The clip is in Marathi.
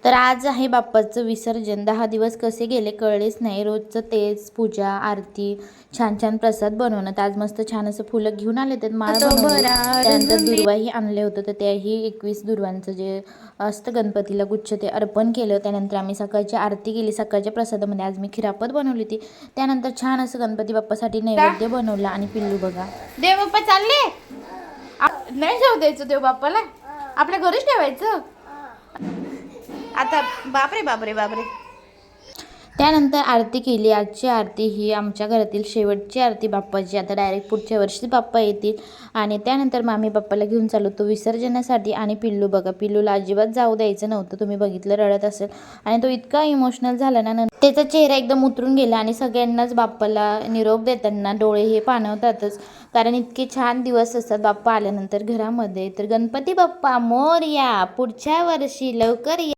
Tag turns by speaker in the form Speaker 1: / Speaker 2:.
Speaker 1: तर आज आहे बाप्पाचं विसर्जन. 10 दिवस कसे गेले कळलेच नाही. रोजचं तेच पूजा, आरती, छान छान प्रसाद बनवणं. तर आज मस्त छान असं फुलं घेऊन आले, तर माळ बनवली. त्यानंतर दुर्वाही आणले होते, तर त्याही 21 दुर्वांचं जे असतं गणपतीला गुच्छ ते अर्पण केलं. त्यानंतर आम्ही सकाळची आरती केली. सकाळच्या प्रसादामध्ये आज मी खिरापत बनवली होती. त्यानंतर छान असं गणपती बाप्पासाठी नैवेद्य बनवला. आणि पिल्लू बघा, देव बाप्पा चालले, नाही जाऊ द्यायचं देव बाप्पाला, आपल्या घरीच ठेवायचं आता. बापरे बापरे बापरे. त्यानंतर आरती केली. आजची आरती ही आमच्या घरातील शेवटची आरती बाप्पाची. आता डायरेक्ट पुढच्या वर्षी बाप्पा येतील. आणि त्यानंतर मग आम्ही बाप्पाला घेऊन चाललो तो विसर्जनासाठी. आणि पिल्लू बघा, पिल्लूला अजिबात जाऊ द्यायचं नव्हतं. तुम्ही बघितलं, रडत असेल. आणि तो इतका इमोशनल झाला ना, त्याचा चेहरा एकदम उतरून गेला. आणि सगळ्यांनाच बाप्पाला निरोप देताना डोळे हे पाणवतातच, कारण इतके छान दिवस असतात बाप्पा आल्यानंतर घरामध्ये. तर गणपती बाप्पा मोरया, पुढच्या वर्षी लवकर या.